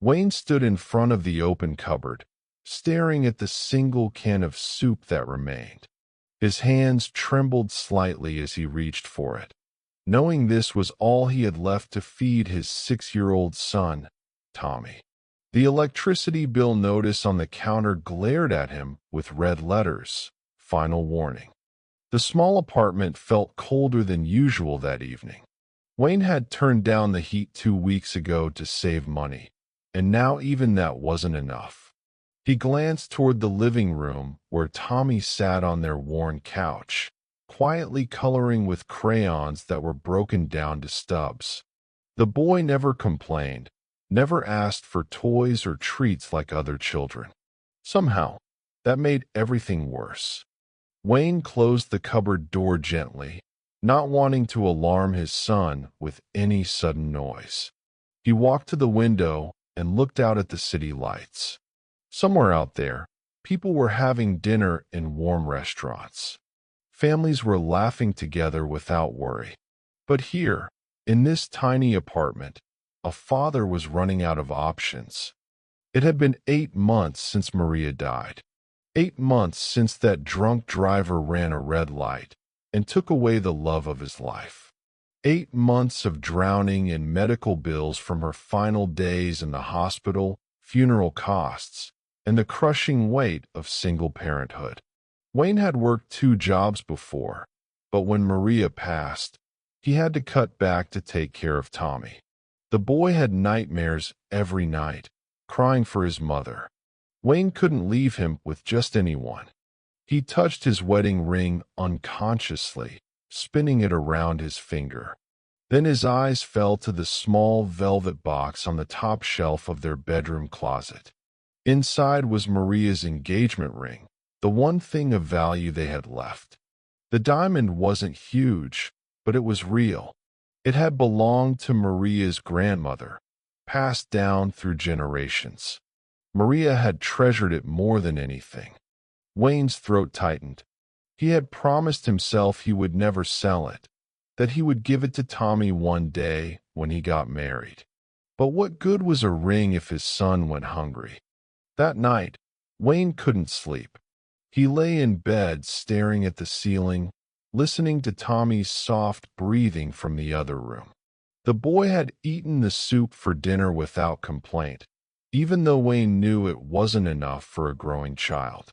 Wayne stood in front of the open cupboard, staring at the single can of soup that remained. His hands trembled slightly as he reached for it, knowing this was all he had left to feed his 6-year-old son, Tommy. The electricity bill notice on the counter glared at him with red letters, "Final warning." The small apartment felt colder than usual that evening. Wayne had turned down the heat 2 weeks ago to save money, and now even that wasn't enough. He glanced toward the living room where Tommy sat on their worn couch, quietly coloring with crayons that were broken down to stubs. The boy never complained, never asked for toys or treats like other children. Somehow, that made everything worse. Wayne closed the cupboard door gently, not wanting to alarm his son with any sudden noise. He walked to the window and looked out at the city lights. Somewhere out there, people were having dinner in warm restaurants. Families were laughing together without worry. But here, in this tiny apartment, a father was running out of options. It had been 8 months since Maria died. 8 months since that drunk driver ran a red light and took away the love of his life. 8 months of drowning in medical bills from her final days in the hospital, funeral costs, and the crushing weight of single parenthood. Wayne had worked 2 jobs before, but when Maria passed, he had to cut back to take care of Tommy. The boy had nightmares every night, crying for his mother. Wayne couldn't leave him with just anyone. He touched his wedding ring unconsciously, spinning it around his finger. Then his eyes fell to the small velvet box on the top shelf of their bedroom closet. Inside was Maria's engagement ring, the one thing of value they had left. The diamond wasn't huge, but it was real. It had belonged to Maria's grandmother, passed down through generations. Maria had treasured it more than anything. Wayne's throat tightened. He had promised himself he would never sell it, that he would give it to Tommy one day when he got married. But what good was a ring if his son went hungry? That night, Wayne couldn't sleep. He lay in bed staring at the ceiling, listening to Tommy's soft breathing from the other room. The boy had eaten the soup for dinner without complaint, even though Wayne knew it wasn't enough for a growing child.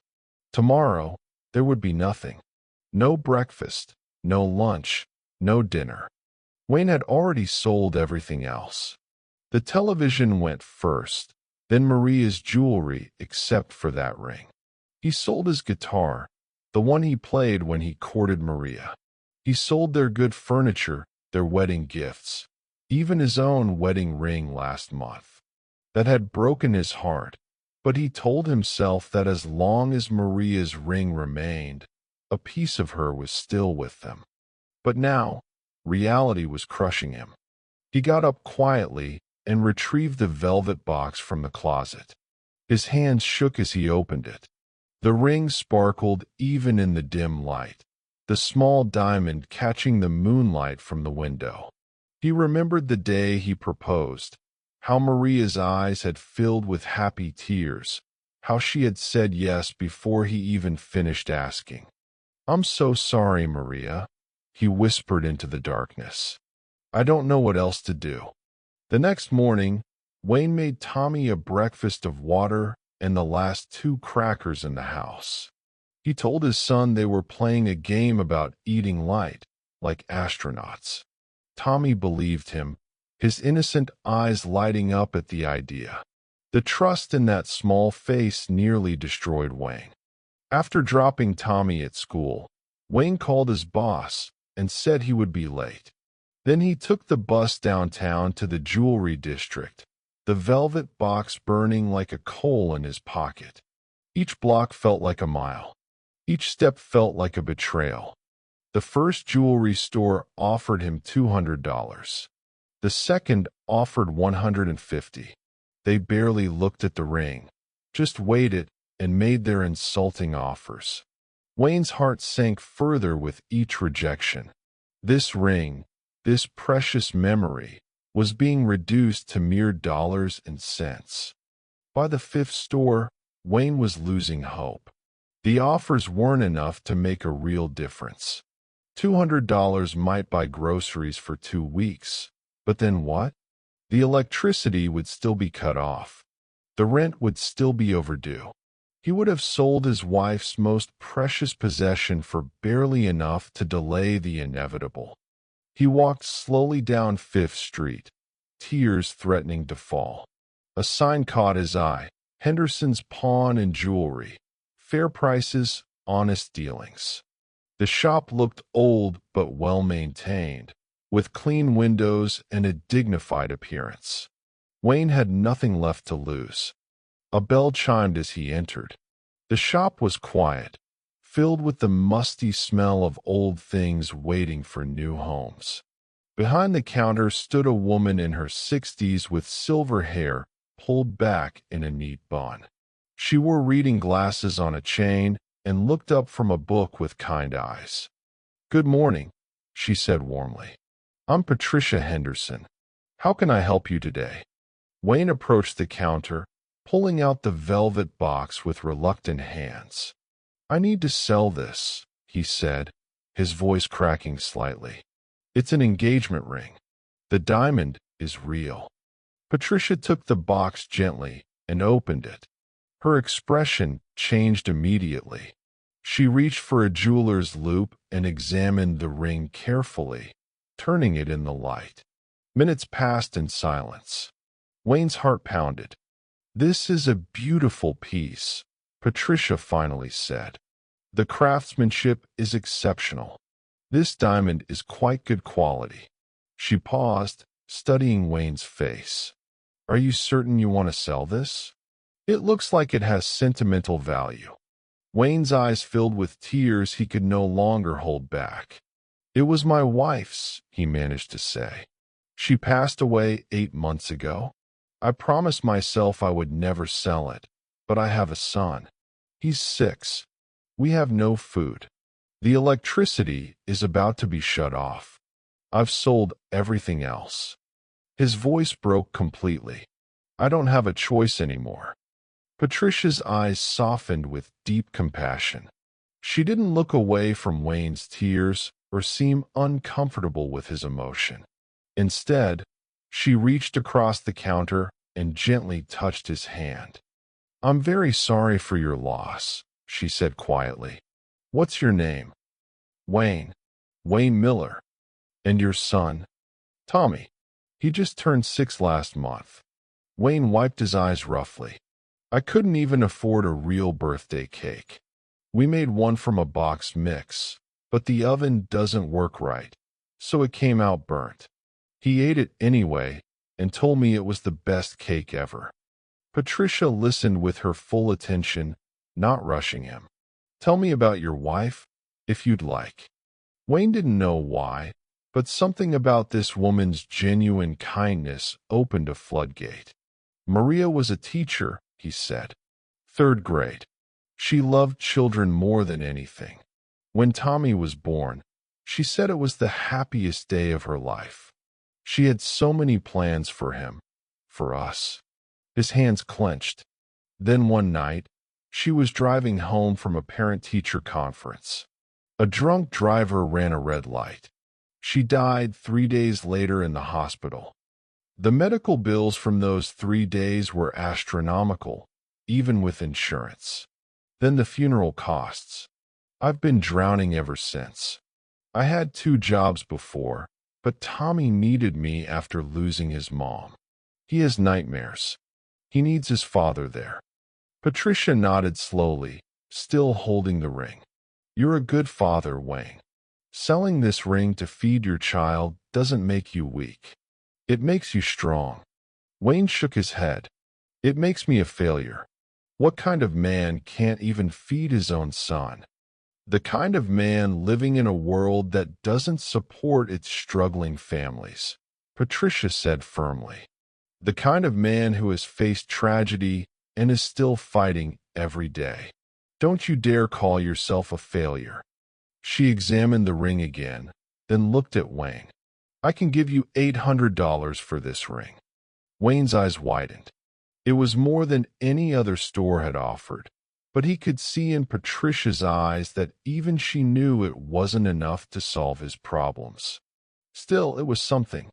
Tomorrow, there would be nothing. No breakfast, no lunch, no dinner. Wayne had already sold everything else. The television went first, then Maria's jewelry except for that ring. He sold his guitar, the one he played when he courted Maria. He sold their good furniture, their wedding gifts, even his own wedding ring last month. That had broken his heart, but he told himself that as long as Maria's ring remained, a piece of her was still with them. But now, reality was crushing him. He got up quietly and retrieved the velvet box from the closet. His hands shook as he opened it. The ring sparkled even in the dim light, the small diamond catching the moonlight from the window. He remembered the day he proposed, how Maria's eyes had filled with happy tears, how she had said yes before he even finished asking. "I'm so sorry, Maria," he whispered into the darkness. "I don't know what else to do." The next morning, Wayne made Tommy a breakfast of water and the last 2 crackers in the house. He told his son they were playing a game about eating light, like astronauts. Tommy believed him, his innocent eyes lighting up at the idea. The trust in that small face nearly destroyed Wayne. After dropping Tommy at school, Wayne called his boss and said he would be late. Then he took the bus downtown to the jewelry district, the velvet box burning like a coal in his pocket. Each block felt like a mile. Each step felt like a betrayal. The first jewelry store offered him $200. The second offered $150. They barely looked at the ring, just waited and made their insulting offers. Wayne's heart sank further with each rejection. This ring, this precious memory, was being reduced to mere dollars and cents. By the fifth store, Wayne was losing hope. The offers weren't enough to make a real difference. $200 might buy groceries for 2 weeks, but then what? The electricity would still be cut off. The rent would still be overdue. He would have sold his wife's most precious possession for barely enough to delay the inevitable. He walked slowly down Fifth Street, tears threatening to fall. A sign caught his eye: Henderson's Pawn and Jewelry. Fair prices, honest dealings. The shop looked old but well-maintained, with clean windows and a dignified appearance. Wayne had nothing left to lose. A bell chimed as he entered. The shop was quiet, filled with the musty smell of old things waiting for new homes. Behind the counter stood a woman in her 60s with silver hair pulled back in a neat bun. She wore reading glasses on a chain and looked up from a book with kind eyes. "Good morning," she said warmly. "I'm Patricia Henderson. How can I help you today?" Wayne approached the counter, pulling out the velvet box with reluctant hands. "I need to sell this," he said, his voice cracking slightly. "It's an engagement ring. The diamond is real." Patricia took the box gently and opened it. Her expression changed immediately. She reached for a jeweler's loupe and examined the ring carefully, turning it in the light. Minutes passed in silence. Wayne's heart pounded. "This is a beautiful piece," Patricia finally said. "The craftsmanship is exceptional. This diamond is quite good quality." She paused, studying Wayne's face. "Are you certain you want to sell this? It looks like it has sentimental value." Wayne's eyes filled with tears he could no longer hold back. "It was my wife's," he managed to say. "She passed away 8 months ago. I promised myself I would never sell it, but I have a son. He's 6. We have no food. The electricity is about to be shut off. I've sold everything else." His voice broke completely. "I don't have a choice anymore." Patricia's eyes softened with deep compassion. She didn't look away from Wayne's tears or seem uncomfortable with his emotion. Instead, she reached across the counter and gently touched his hand. "I'm very sorry for your loss," she said quietly. "What's your name?" "Wayne. Wayne Miller." "And your son?" "Tommy. He just turned 6 last month." Wayne wiped his eyes roughly. "I couldn't even afford a real birthday cake. We made one from a box mix, but the oven doesn't work right, so it came out burnt. He ate it anyway and told me it was the best cake ever." Patricia listened with her full attention, not rushing him. "Tell me about your wife, if you'd like." Wayne didn't know why, but something about this woman's genuine kindness opened a floodgate. "Maria was a teacher," he said. "3rd grade. She loved children more than anything. When Tommy was born, she said it was the happiest day of her life. She had so many plans for him, for us." His hands clenched. Then one night, she was driving home from a parent-teacher conference. A drunk driver ran a red light. She died 3 days later in the hospital. The medical bills from those 3 days were astronomical, even with insurance. Then the funeral costs. I've been drowning ever since. I had 2 jobs before, but Tommy needed me after losing his mom. He has nightmares. He needs his father there." Patricia nodded slowly, still holding the ring. "You're a good father, Wayne. Selling this ring to feed your child doesn't make you weak. It makes you strong." Wayne shook his head. "It makes me a failure. What kind of man can't even feed his own son? The kind of man living in a world that doesn't support its struggling families," Patricia said firmly. "The kind of man who has faced tragedy and is still fighting every day. Don't you dare call yourself a failure." She examined the ring again, then looked at Wayne. I can give you $800 for this ring. Wayne's eyes widened. It was more than any other store had offered, but he could see in Patricia's eyes that even she knew it wasn't enough to solve his problems. Still, it was something.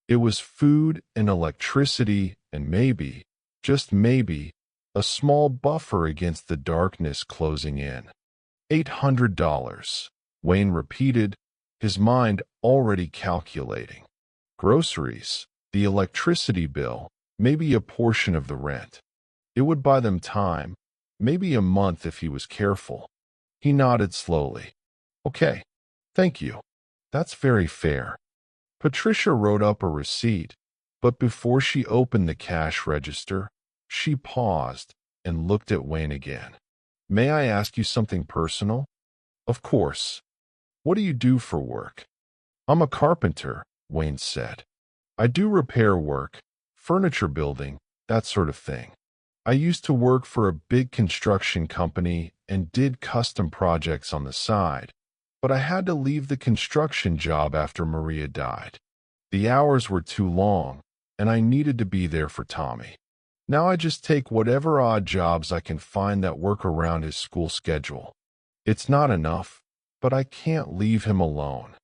It was food and electricity and maybe, just maybe, a small buffer against the darkness closing in. $800, Wayne repeated, his mind already calculating. Groceries, the electricity bill, maybe a portion of the rent. It would buy them time, maybe a month if he was careful. He nodded slowly. Okay, thank you. That's very fair. Patricia wrote up a receipt, but before she opened the cash register, she paused and looked at Wayne again. May I ask you something personal? Of course. What do you do for work? I'm a carpenter, Wayne said. I do repair work, furniture building, that sort of thing. I used to work for a big construction company and did custom projects on the side, but I had to leave the construction job after Maria died. The hours were too long, and I needed to be there for Tommy. Now I just take whatever odd jobs I can find that work around his school schedule. It's not enough, but I can't leave him alone.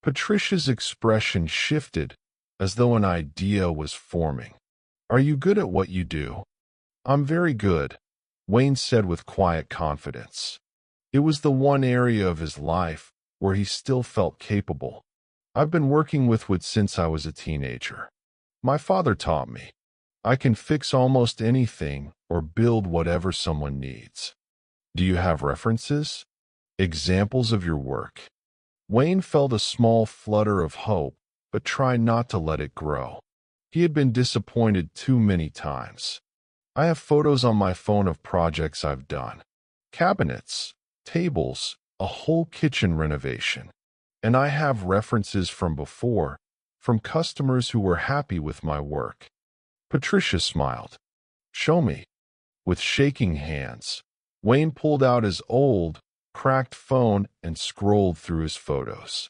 Patricia's expression shifted as though an idea was forming. Are you good at what you do? I'm very good, Wayne said with quiet confidence. It was the one area of his life where he still felt capable. I've been working with wood since I was a teenager. My father taught me. I can fix almost anything or build whatever someone needs. Do you have references? Examples of your work? Wayne felt a small flutter of hope, but tried not to let it grow. He had been disappointed too many times. I have photos on my phone of projects I've done. Cabinets, tables, a whole kitchen renovation. And I have references from before, from customers who were happy with my work. Patricia smiled. Show me. With shaking hands, Wayne pulled out his old, cracked phone and scrolled through his photos.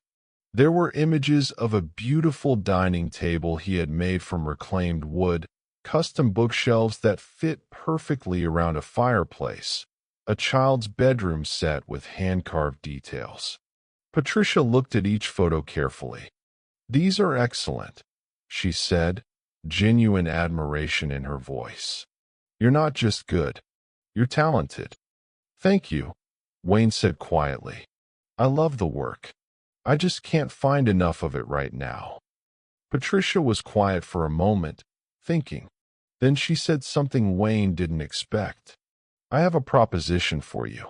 There were images of a beautiful dining table he had made from reclaimed wood, custom bookshelves that fit perfectly around a fireplace, a child's bedroom set with hand-carved details. Patricia looked at each photo carefully. These are excellent, she said, genuine admiration in her voice. You're not just good, you're talented. Thank you, Wayne said quietly. I love the work. I just can't find enough of it right now. Patricia was quiet for a moment, thinking. Then she said something Wayne didn't expect. I have a proposition for you.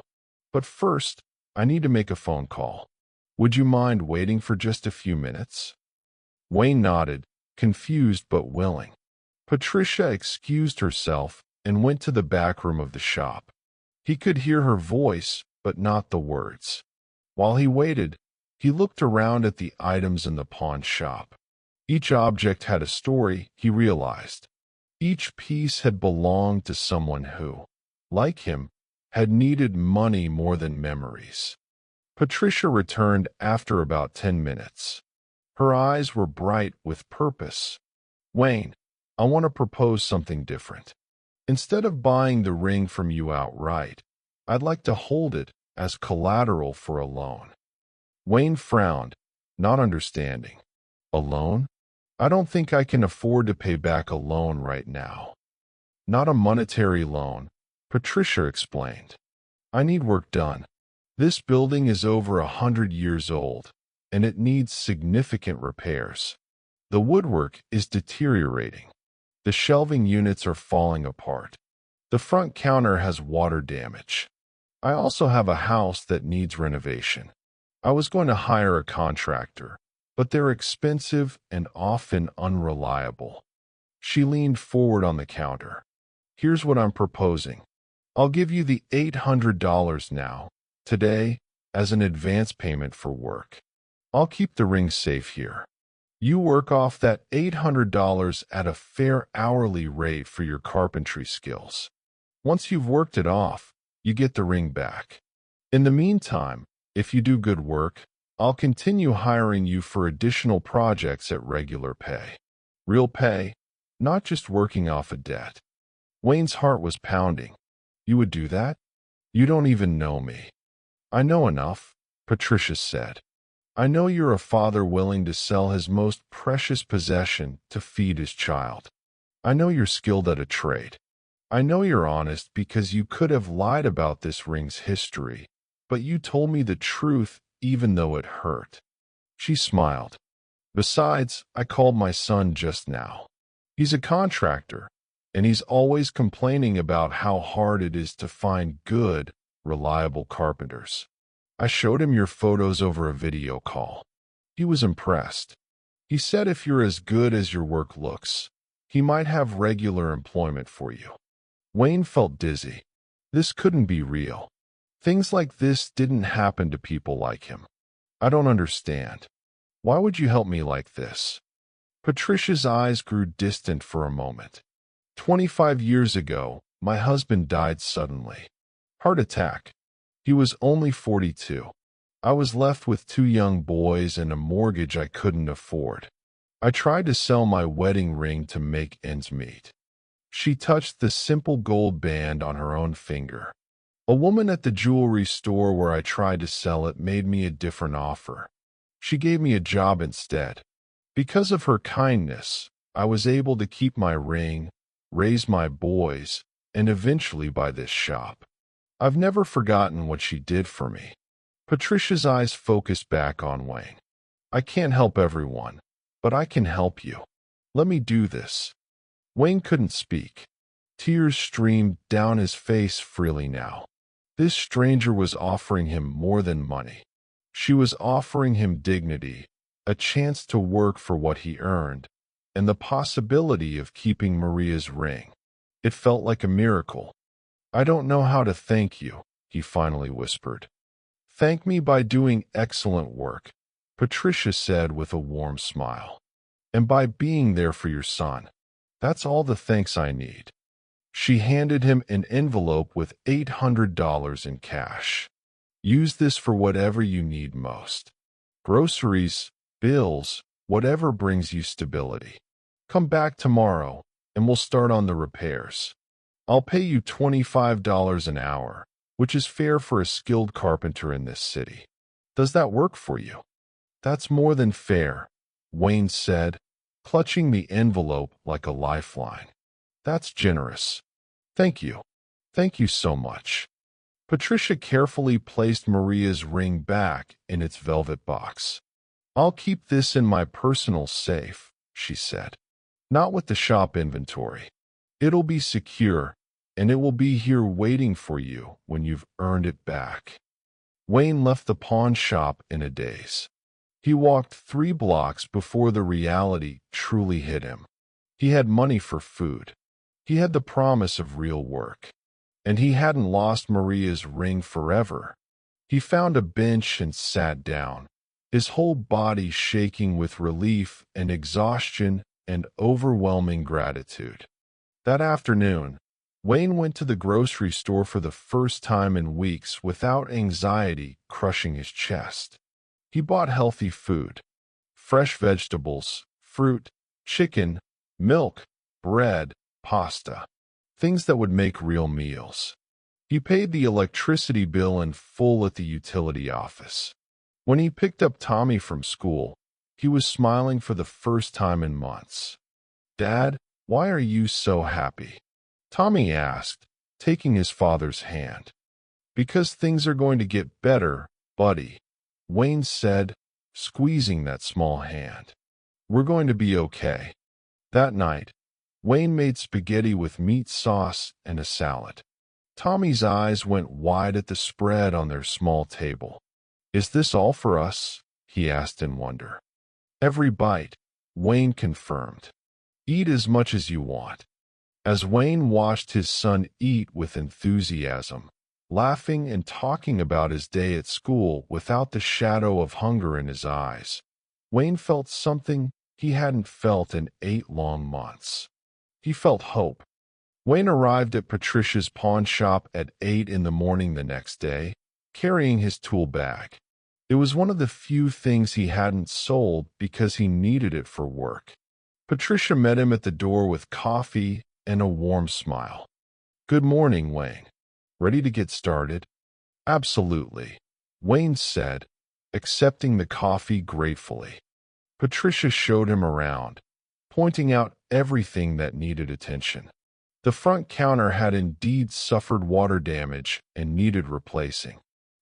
But first, I need to make a phone call. Would you mind waiting for just a few minutes? Wayne nodded, confused but willing. Patricia excused herself and went to the back room of the shop. He could hear her voice, but not the words. While he waited, he looked around at the items in the pawn shop. Each object had a story, he realized. Each piece had belonged to someone who, like him, had needed money more than memories. Patricia returned after about 10 minutes. Her eyes were bright with purpose. Wayne, I want to propose something different. Instead of buying the ring from you outright, I'd like to hold it as collateral for a loan. Wayne frowned, not understanding. A loan? I don't think I can afford to pay back a loan right now. Not a monetary loan, Patricia explained. I need work done. This building is over 100 years old, and it needs significant repairs. The woodwork is deteriorating. The shelving units are falling apart. The front counter has water damage. I also have a house that needs renovation. I was going to hire a contractor, but they're expensive and often unreliable. She leaned forward on the counter. Here's what I'm proposing. I'll give you the $800 now, today, as an advance payment for work. I'll keep the ring safe here. You work off that $800 at a fair hourly rate for your carpentry skills. Once you've worked it off, you get the ring back. In the meantime, if you do good work, I'll continue hiring you for additional projects at regular pay. Real pay, not just working off a debt. Wayne's heart was pounding. You would do that? You don't even know me. I know enough, Patricia said. I know you're a father willing to sell his most precious possession to feed his child. I know you're skilled at a trade. I know you're honest because you could have lied about this ring's history, but you told me the truth even though it hurt. She smiled. Besides, I called my son just now. He's a contractor, and he's always complaining about how hard it is to find good, reliable carpenters. I showed him your photos over a video call. He was impressed. He said if you're as good as your work looks, he might have regular employment for you. Wayne felt dizzy. This couldn't be real. Things like this didn't happen to people like him. I don't understand. Why would you help me like this? Patricia's eyes grew distant for a moment. 25 years ago, my husband died suddenly. Heart attack. He was only 42. I was left with 2 young boys and a mortgage I couldn't afford. I tried to sell my wedding ring to make ends meet. She touched the simple gold band on her own finger. A woman at the jewelry store where I tried to sell it made me a different offer. She gave me a job instead. Because of her kindness, I was able to keep my ring, raise my boys, and eventually buy this shop. I've never forgotten what she did for me. Patricia's eyes focused back on Wayne. I can't help everyone, but I can help you. Let me do this. Wayne couldn't speak. Tears streamed down his face freely now. This stranger was offering him more than money. She was offering him dignity, a chance to work for what he earned, and the possibility of keeping Maria's ring. It felt like a miracle. I don't know how to thank you, he finally whispered. Thank me by doing excellent work, Patricia said with a warm smile. And by being there for your son. That's all the thanks I need. She handed him an envelope with $800 in cash. Use this for whatever you need most. Groceries, bills, whatever brings you stability. Come back tomorrow, and we'll start on the repairs. I'll pay you $25 an hour, which is fair for a skilled carpenter in this city. Does that work for you? That's more than fair, Wayne said, clutching the envelope like a lifeline. That's generous. Thank you. Thank you so much. Patricia carefully placed Maria's ring back in its velvet box. I'll keep this in my personal safe, she said. Not with the shop inventory. It'll be secure, and it will be here waiting for you when you've earned it back. Wayne left the pawn shop in a daze. He walked 3 blocks before the reality truly hit him. He had money for food. He had the promise of real work. And he hadn't lost Maria's ring forever. He found a bench and sat down, his whole body shaking with relief and exhaustion and overwhelming gratitude. That afternoon, Wayne went to the grocery store for the first time in weeks without anxiety crushing his chest. He bought healthy food, fresh vegetables, fruit, chicken, milk, bread, pasta, things that would make real meals. He paid the electricity bill in full at the utility office. When he picked up Tommy from school, he was smiling for the first time in months. Dad, why are you so happy? Tommy asked, taking his father's hand. Because things are going to get better, buddy, Wayne said, squeezing that small hand. We're going to be okay. That night, Wayne made spaghetti with meat sauce and a salad. Tommy's eyes went wide at the spread on their small table. Is this all for us? He asked in wonder. Every bite, Wayne confirmed. Eat as much as you want. As Wayne watched his son eat with enthusiasm, laughing and talking about his day at school without the shadow of hunger in his eyes, Wayne felt something he hadn't felt in 8 long months. He felt hope. Wayne arrived at Patricia's pawn shop at 8 in the morning the next day, carrying his tool bag. It was one of the few things he hadn't sold because he needed it for work. Patricia met him at the door with coffee and a warm smile. "Good morning, Wayne. Ready to get started?" "Absolutely," Wayne said, accepting the coffee gratefully. Patricia showed him around, pointing out everything that needed attention. The front counter had indeed suffered water damage and needed replacing.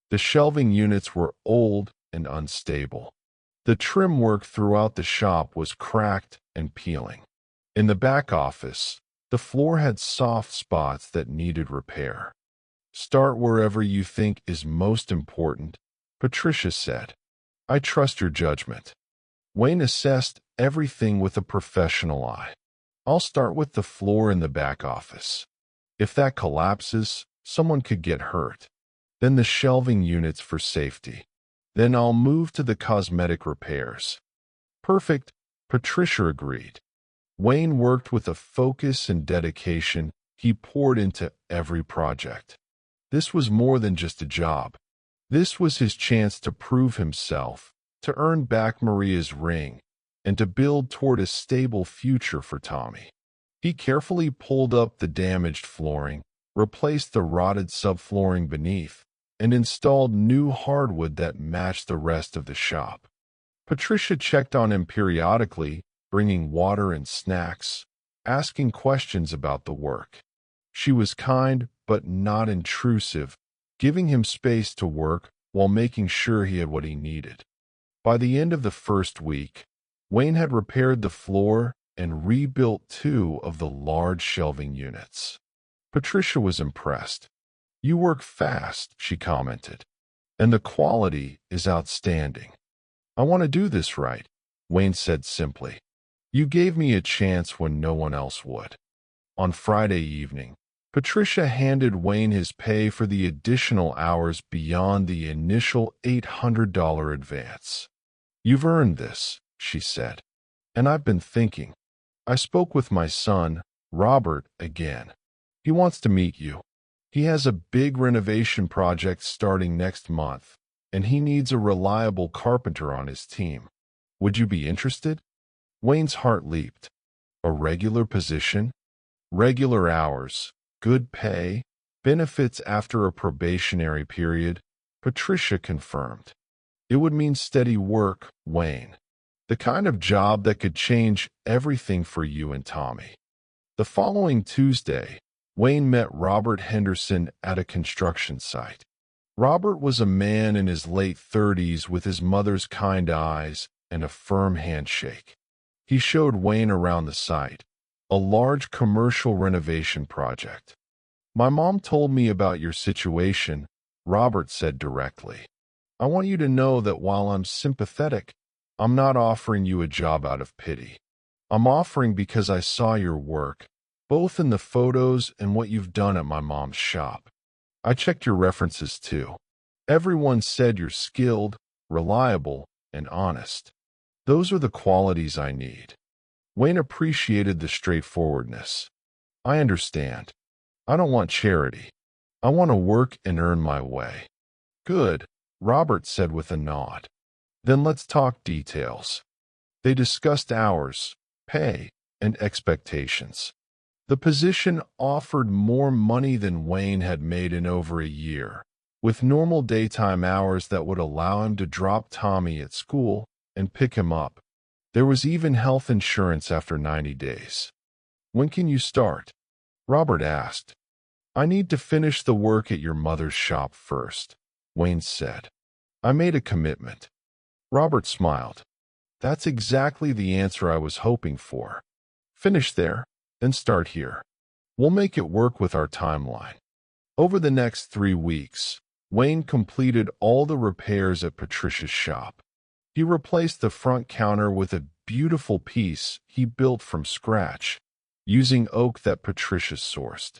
The shelving units were old and unstable. The trim work throughout the shop was cracked and peeling. In the back office, the floor had soft spots that needed repair. "Start wherever you think is most important," Patricia said. "I trust your judgment." Wayne assessed everything with a professional eye. "I'll start with the floor in the back office. If that collapses, someone could get hurt. Then the shelving units for safety. Then I'll move to the cosmetic repairs." "Perfect," Patricia agreed. Wayne worked with a focus and dedication he poured into every project. This was more than just a job. This was his chance to prove himself, to earn back Maria's ring, and to build toward a stable future for Tommy. He carefully pulled up the damaged flooring, replaced the rotted subflooring beneath, and installed new hardwood that matched the rest of the shop. Patricia checked on him periodically, bringing water and snacks, asking questions about the work. She was kind but not intrusive, giving him space to work while making sure he had what he needed. By the end of the first week, Wayne had repaired the floor and rebuilt 2 of the large shelving units. Patricia was impressed. "You work fast," she commented, "and the quality is outstanding." "I want to do this right," Wayne said simply. "You gave me a chance when no one else would." On Friday evening, Patricia handed Wayne his pay for the additional hours beyond the initial $800 advance. "You've earned this," she said. "And I've been thinking. I spoke with my son, Robert, again. He wants to meet you. He has a big renovation project starting next month, and he needs a reliable carpenter on his team. Would you be interested?" Wayne's heart leaped. A regular position? Regular hours? Good pay? Benefits after a probationary period? Patricia confirmed. "It would mean steady work, Wayne. The kind of job that could change everything for you and Tommy." The following Tuesday, Wayne met Robert Henderson at a construction site. Robert was a man in his late 30s with his mother's kind eyes and a firm handshake. He showed Wayne around the site, a large commercial renovation project. "My mom told me about your situation," Robert said directly. "I want you to know that while I'm sympathetic, I'm not offering you a job out of pity. I'm offering because I saw your work, both in the photos and what you've done at my mom's shop. I checked your references too. Everyone said you're skilled, reliable, and honest. Those are the qualities I need." Wayne appreciated the straightforwardness. "I understand. I don't want charity. I want to work and earn my way." "Good," Robert said with a nod. "Then let's talk details." They discussed hours, pay, and expectations. The position offered more money than Wayne had made in over a year, with normal daytime hours that would allow him to drop Tommy at school and pick him up. There was even health insurance after 90 days. "When can you start?" Robert asked. "I need to finish the work at your mother's shop first," Wayne said. "I made a commitment." Robert smiled. "That's exactly the answer I was hoping for. Finish there, then start here. We'll make it work with our timeline." Over the next 3 weeks, Wayne completed all the repairs at Patricia's shop. He replaced the front counter with a beautiful piece he built from scratch, using oak that Patricia sourced.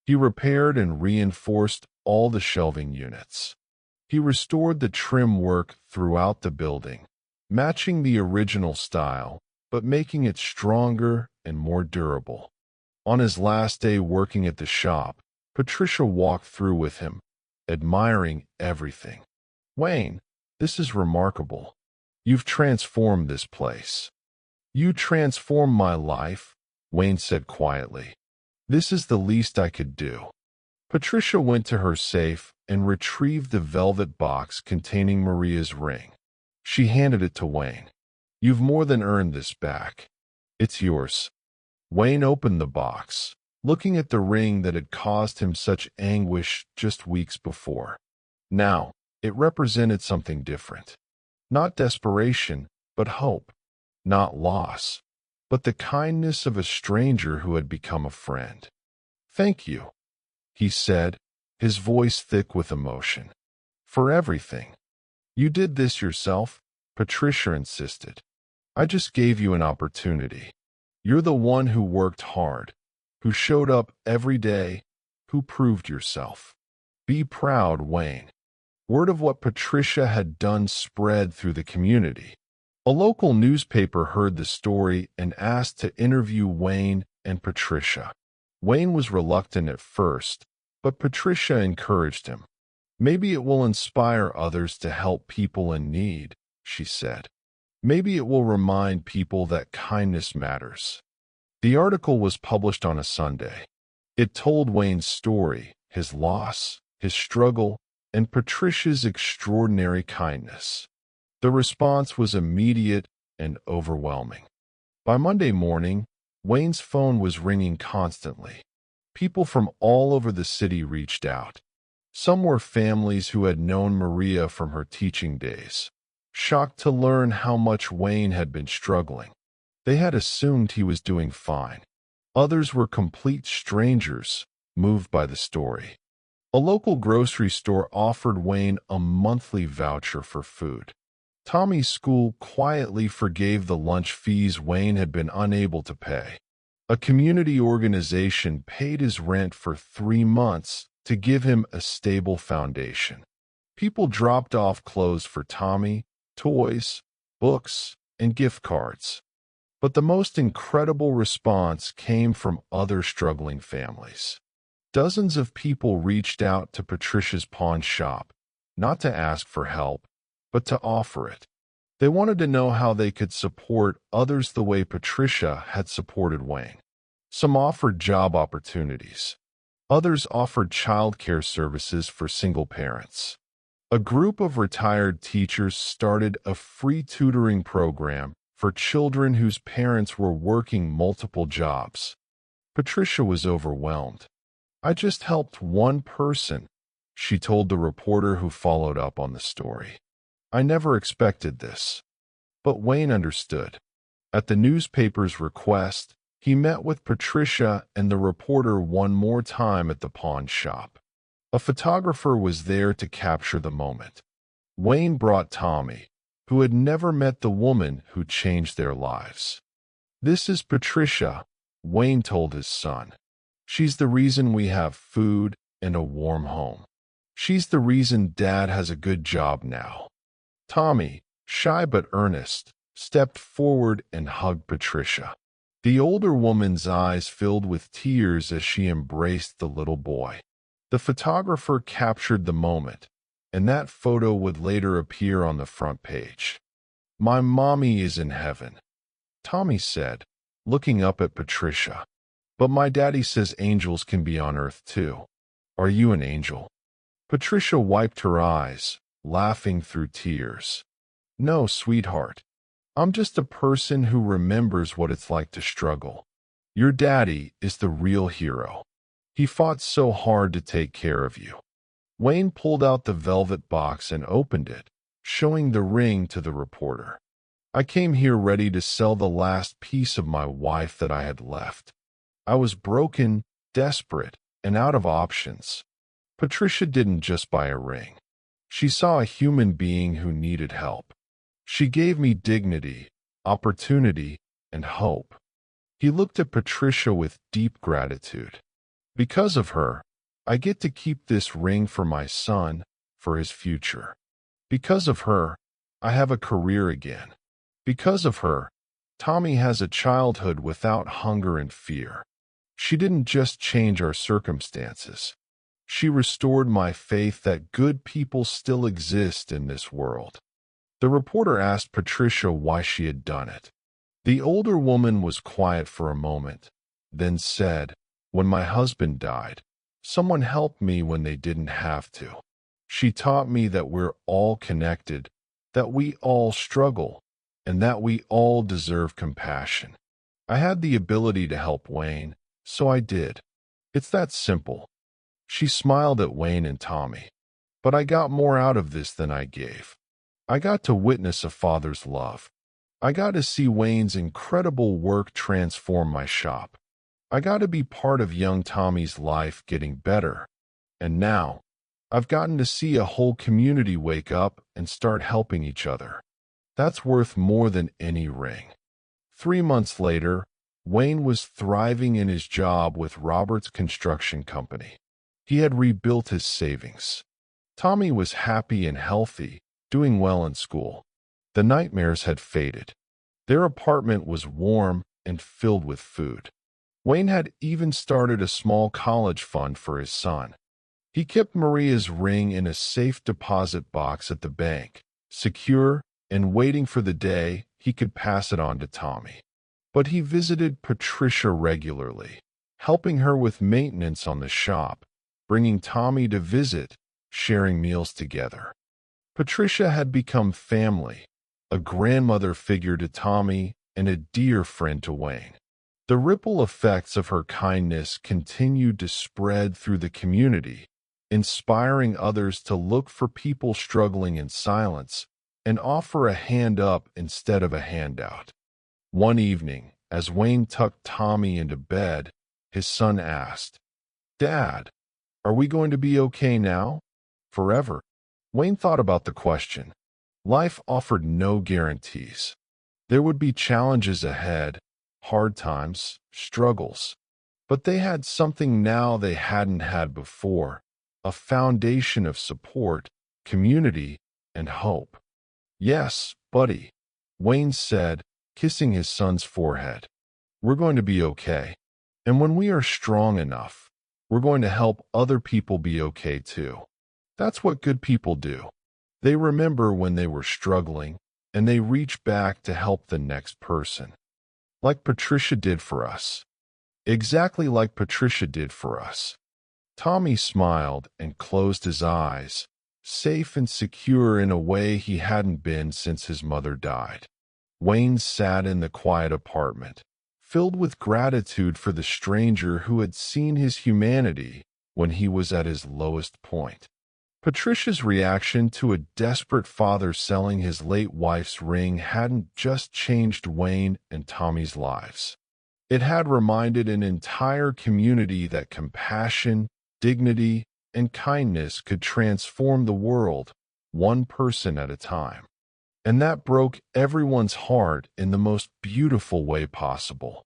He repaired and reinforced all the shelving units. He restored the trim work throughout the building, matching the original style, but making it stronger and more durable. On his last day working at the shop, Patricia walked through with him, admiring everything. "Wayne, This is remarkable. You've transformed this place. You transformed my life, Wayne said quietly. This is the least I could do. Patricia went to her safe and retrieved the velvet box containing Maria's ring. She handed it to Wayne. You've more than earned this back. It's yours. Wayne opened the box, looking at the ring that had caused him such anguish just weeks before. Now, it represented something different. Not desperation, but hope. Not loss, but the kindness of a stranger who had become a friend. Thank you, he said, his voice thick with emotion. For everything. You did this yourself, Patricia insisted. I just gave you an opportunity. You're the one who worked hard, who showed up every day, who proved yourself. Be proud, Wayne. Word of what Patricia had done spread through the community. A local newspaper heard the story and asked to interview Wayne and Patricia. Wayne was reluctant at first, but Patricia encouraged him. Maybe it will inspire others to help people in need, she said. Maybe it will remind people that kindness matters. The article was published on a Sunday. It told Wayne's story, his loss, his struggle, and Patricia's extraordinary kindness. The response was immediate and overwhelming. By Monday morning, Wayne's phone was ringing constantly. People from all over the city reached out. Some were families who had known Maria from her teaching days, shocked to learn how much Wayne had been struggling. They had assumed he was doing fine. Others were complete strangers, moved by the story. A local grocery store offered Wayne a monthly voucher for food. Tommy's school quietly forgave the lunch fees Wayne had been unable to pay. A community organization paid his rent for 3 months to give him a stable foundation. People dropped off clothes for Tommy, toys, books, and gift cards. But the most incredible response came from other struggling families. Dozens of people reached out to Patricia's pawn shop, not to ask for help, but to offer it. They wanted to know how they could support others the way Patricia had supported Wayne. Some offered job opportunities. Others offered childcare services for single parents. A group of retired teachers started a free tutoring program for children whose parents were working multiple jobs. Patricia was overwhelmed. I just helped one person, she told the reporter who followed up on the story. I never expected this. But Wayne understood. At the newspaper's request, he met with Patricia and the reporter one more time at the pawn shop. A photographer was there to capture the moment. Wayne brought Tommy, who had never met the woman who changed their lives. This is Patricia, Wayne told his son. She's the reason we have food and a warm home. She's the reason Dad has a good job now. Tommy, shy but earnest, stepped forward and hugged Patricia. The older woman's eyes filled with tears as she embraced the little boy. The photographer captured the moment, and that photo would later appear on the front page. My mommy is in heaven, Tommy said, looking up at Patricia. But my daddy says angels can be on earth too. Are you an angel? Patricia wiped her eyes, laughing through tears. No, sweetheart. I'm just a person who remembers what it's like to struggle. Your daddy is the real hero. He fought so hard to take care of you. Wayne pulled out the velvet box and opened it, showing the ring to the reporter. I came here ready to sell the last piece of my wife that I had left. I was broken, desperate, and out of options. Patricia didn't just buy a ring. She saw a human being who needed help. She gave me dignity, opportunity, and hope. He looked at Patricia with deep gratitude. Because of her, I get to keep this ring for my son, for his future. Because of her, I have a career again. Because of her, Tommy has a childhood without hunger and fear. She didn't just change our circumstances. She restored my faith that good people still exist in this world. The reporter asked Patricia why she had done it. The older woman was quiet for a moment, then said, "When my husband died, someone helped me when they didn't have to. She taught me that we're all connected, that we all struggle, and that we all deserve compassion. I had the ability to help Wayne, so I did. It's that simple." She smiled at Wayne and Tommy. "But I got more out of this than I gave. I got to witness a father's love. I got to see Wayne's incredible work transform my shop. I got to be part of young Tommy's life getting better. And now, I've gotten to see a whole community wake up and start helping each other. That's worth more than any ring." 3 months later, Wayne was thriving in his job with Robert's construction company. He had rebuilt his savings. Tommy was happy and healthy, doing well in school. The nightmares had faded. Their apartment was warm and filled with food. Wayne had even started a small college fund for his son. He kept Maria's ring in a safe deposit box at the bank, secure and waiting for the day he could pass it on to Tommy. But he visited Patricia regularly, helping her with maintenance on the shop, bringing Tommy to visit, sharing meals together. Patricia had become family, a grandmother figure to Tommy and a dear friend to Wayne. The ripple effects of her kindness continued to spread through the community, inspiring others to look for people struggling in silence and offer a hand up instead of a handout. One evening, as Wayne tucked Tommy into bed, his son asked, "Dad, are we going to be okay now? Forever?" Wayne thought about the question. Life offered no guarantees. There would be challenges ahead, hard times, struggles. But they had something now they hadn't had before, a foundation of support, community, and hope. "Yes, buddy," Wayne said, kissing his son's forehead. "We're going to be okay. And when we are strong enough, we're going to help other people be okay too. That's what good people do. They remember when they were struggling, and they reach back to help the next person. Like Patricia did for us. Exactly like Patricia did for us." Tommy smiled and closed his eyes, safe and secure in a way he hadn't been since his mother died. Wayne sat in the quiet apartment, filled with gratitude for the stranger who had seen his humanity when he was at his lowest point. Patricia's reaction to a desperate father selling his late wife's ring hadn't just changed Wayne and Tommy's lives. It had reminded an entire community that compassion, dignity, and kindness could transform the world, one person at a time. And that broke everyone's heart in the most beautiful way possible.